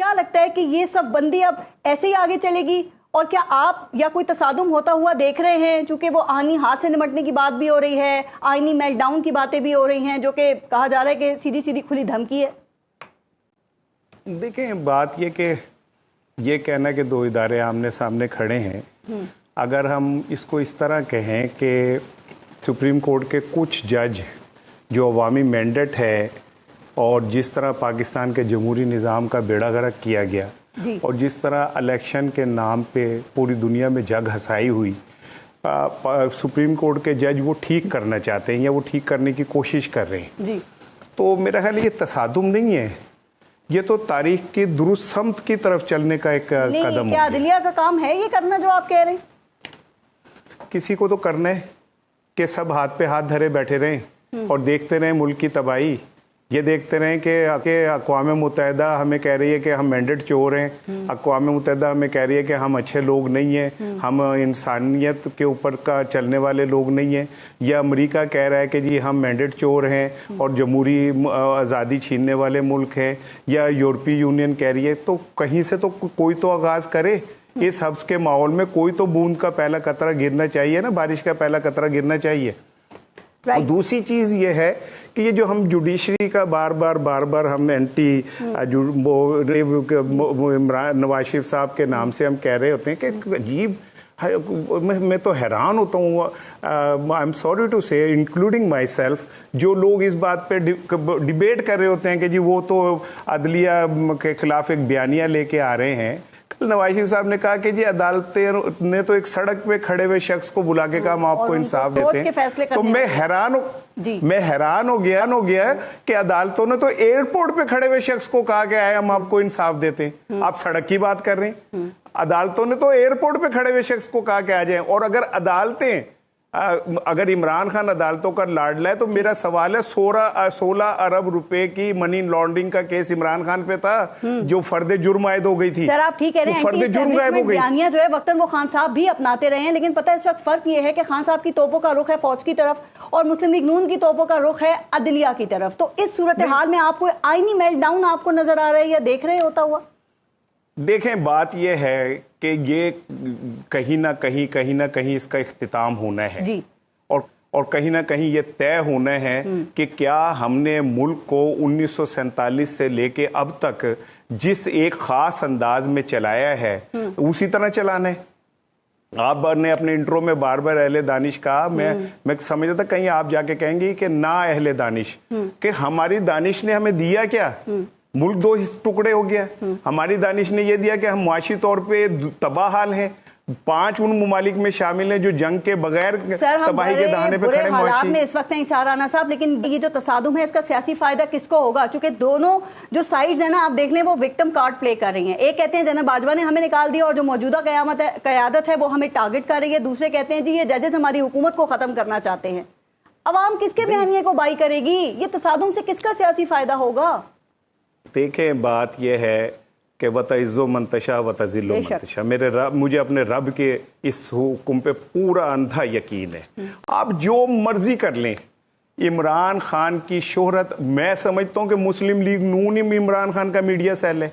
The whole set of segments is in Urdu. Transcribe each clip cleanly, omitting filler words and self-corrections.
کیا لگتا ہے کہ یہ صف بندی اب ایسے ہی آگے چلے گی؟ اور کیا آپ یا کوئی تصادم ہوتا ہوا دیکھ رہے ہیں؟ چونکہ وہ آئینی ہاتھ سے نمٹنے کی بات بھی ہو رہی ہے، آئینی میلٹ ڈاؤن کی باتیں بھی ہو رہی ہیں، جو کہ کہا جا رہا ہے کہ سیدھی سیدھی کھلی دھمکی ہے۔ دیکھیں، بات یہ کہ یہ کہنا کہ دو ادارے آمنے سامنے کھڑے ہیں، اگر ہم اس کو اس طرح کہیں کہ سپریم کورٹ کے کچھ جج جو عوامی مینڈیٹ ہے اور جس طرح پاکستان کے جمہوری نظام کا بیڑا غرق کیا گیا اور جس طرح الیکشن کے نام پہ پوری دنیا میں جگ ہنسائی ہوئی، سپریم کورٹ کے جج وہ ٹھیک کرنا چاہتے ہیں یا وہ ٹھیک کرنے کی کوشش کر رہے ہیں، تو میرا خیال یہ تصادم نہیں ہے، یہ تو تاریخ کی درست سمت کی طرف چلنے کا ایک قدم ہے۔ کیا عدلیہ کا کام ہے یہ کرنا جو آپ کہہ رہے ہیں؟ کسی کو تو کرنا ہے کہ سب ہاتھ پہ ہاتھ دھرے بیٹھے رہیں اور دیکھتے رہیں ملک کی تباہی، یہ دیکھتے رہیں کہ اقوام متحدہ ہمیں کہہ رہی ہے کہ ہم مینڈیٹ چور ہیں، اقوام متحدہ ہمیں کہہ رہی ہے کہ ہم اچھے لوگ نہیں ہیں، ہم انسانیت کے اوپر کا چلنے والے لوگ نہیں ہیں، یا امریکہ کہہ رہا ہے کہ جی ہم مینڈیٹ چور ہیں اور جمہوری آزادی چھیننے والے ملک ہیں، یا یورپی یونین کہہ رہی ہے، تو کہیں سے تو کوئی تو آغاز کرے۔ اس حبس کے ماحول میں کوئی تو بوند کا پہلا قطرہ گرنا چاہیے نا، بارش کا پہلا قطرہ گرنا چاہیے۔ اور دوسری چیز یہ ہے کہ یہ جو ہم جوڈیشری کا بار بار ہم اینٹی نواز شریف صاحب کے نام سے ہم کہہ رہے ہوتے ہیں کہ عجیب، میں تو حیران ہوتا ہوں، آئی ایم سوری ٹو سے انکلوڈنگ مائی سیلف، جو لوگ اس بات پہ ڈیبیٹ کر رہے ہوتے ہیں کہ جی وہ تو عدلیہ کے خلاف ایک بیانیہ لے کے آ رہے ہیں۔ نواز شریف صاحب نے کہا کہ جی عدالتیں نے تو ایک سڑک پہ کھڑے ہوئے شخص کو بلا کے کہا ہم آپ کو انصاف دیتے ہیں، تو میں حیران ہو گیا کہ عدالتوں نے تو ایئرپورٹ پہ کھڑے ہوئے شخص کو کہا کہ آئے ہم آپ کو انصاف دیتے ہیں، آپ سڑک کی بات کر رہے ہیں۔ عدالتوں نے تو ایئرپورٹ پہ کھڑے ہوئے شخص کو کہا کہ آ جائیں، اور اگر عمران خان عدالتوں کا لاڈلا ہے تو میرا سوال ہے 16 ارب روپے کی منی لانڈرنگ کا کیس عمران خان پہ تھا جو فرد جرم عائد ہو گئی تھی۔ سر آپ ٹھیک کہہ رہے ہیں، فرد جرم غائب ہو گئی، بیانیہ جو ہے وقتاً وہ خان صاحب بھی اپناتے رہے ہیں، لیکن پتہ اس وقت فرق یہ ہے کہ خان صاحب کی توپوں کا رخ ہے فوج کی طرف اور مسلم لیگ نون کی توپوں کا رخ ہے عدلیہ کی طرف۔ تو اس صورتحال میں آپ کو آئینی میلٹ ڈاؤن آپ کو نظر آ رہا ہے یا دیکھ رہے ہوتا ہوا؟ دیکھیں، بات یہ ہے کہ یہ کہیں نہ کہیں اس کا اختتام ہونا ہے، اور کہیں نہ کہیں یہ طے ہونا ہے کہ کیا ہم نے ملک کو 1947 سے لے کے اب تک جس ایک خاص انداز میں چلایا ہے اسی طرح چلانا ہے۔ آپ نے اپنے انٹرو میں بار اہل دانش کہا، میں سمجھتا تھا کہیں آپ جا کے کہیں گی کہ نا اہل دانش، کہ ہماری دانش نے ہمیں دیا کیا؟ ملک دو ٹکڑے ہو گیا۔ ہماری دانش نے یہ دیا کہ ہم معاشی طور پہ تباہ حال ہیں، 5 ان ممالک میں شامل ہیں جو جنگ کے بغیر تباہی کے دہانے پہ کھڑے حالات میں اس وقت ہیں سارانا صاحب، لیکن یہ جو تصادم ہے اس کا سیاسی فائدہ کس کو ہوگا؟ چونکہ دونوں جو سائیڈز ہیں نا آپ دیکھ لیں وہ وکٹم کارڈ پلے کر رہی ہیں۔ ایک کہتے ہیں جناب باجوہ نے ہمیں نکال دیا اور جو موجودہ قیادت ہے وہ ہمیں ٹارگٹ کر رہی ہے، دوسرے کہتے ہیں جی یہ ججز ہماری حکومت کو ختم کرنا چاہتے ہیں۔ عوام کس کے بیانیے کو بائی کرے گی؟ یہ تصادم سے کس کا سیاسی فائدہ ہوگا؟ دیکھیں، بات یہ ہے کہ وَتَعِزُّ مَن تَشَاءُ وَتَذِلُّ مَن تَشَاءُ، مجھے اپنے رب کے اس حکم پہ پورا اندھا یقین ہے۔ آپ جو مرضی کر لیں، عمران خان کی شہرت، میں سمجھتا ہوں کہ مسلم لیگ نون ہی عمران خان کا میڈیا سیل ہے۔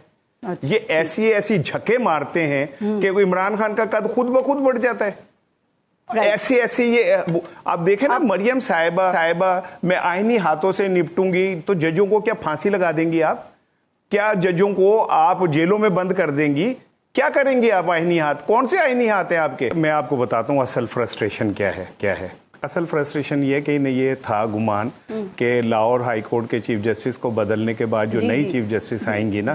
یہ ایسی جھکے مارتے ہیں کہ عمران خان کا قد خود بخود بڑھ جاتا ہے۔ ایسی یہ آپ دیکھیں نا، مریم صاحبہ میں آئینی ہاتھوں سے نپٹوں گی تو ججوں کو کیا پھانسی لگا دیں گی آپ؟ کیا ججوں کو آپ جیلوں میں بند کر دیں گی؟ کیا کریں گے آپ؟ آئینی ہاتھ کون سے آئینی ہاتھ ہیں آپ کے؟ میں آپ کو بتاتا ہوں اصل فرسٹریشن کیا ہے۔ اصل فرسٹریشن یہ کہ یہ تھا گمان کہ لاہور ہائی کورٹ کے چیف جسٹس کو بدلنے کے بعد جو نئی چیف جسٹس آئیں گی نا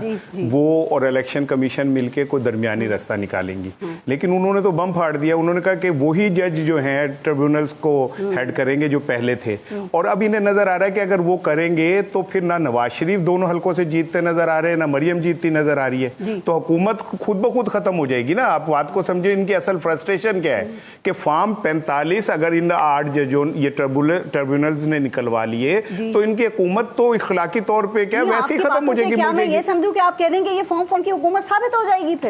وہ اور الیکشن کمیشن مل کے کوئی درمیانی راستہ نکالیں گی، لیکن انہوں نے تو بم پھاڑ دیا۔ انہوں نے کہا کہ وہی جج جو ہیں ٹریبیونلز کو ہیڈ کریں گے جو پہلے تھے، اور اب انہیں نظر آ رہا ہے کہ اگر وہ کریں گے تو پھر نہ نواز شریف دونوں حلقوں سے جیتتے نظر آ رہے ہیں، نہ مریم جیتتی نظر آ رہی ہے، تو حکومت خود بخود ختم ہو جائے گی نا۔ آپ بات کو سمجھیں، ان کی اصل فرسٹریشن کیا ہے کہ فارم 45 اگر ان 8 ججوں یہ ٹریبیونلز نے نکلوا لیے تو ان کی حکومت تو اخلاقی طور پہ کیا ویسے ہی ختم ہو جائے گی۔ کیا میں یہ سمجھوں کہ آپ کہہ رہے ہیں کہ یہ فارم 4 کی حکومت ثابت ہو جائے گی؟ پھر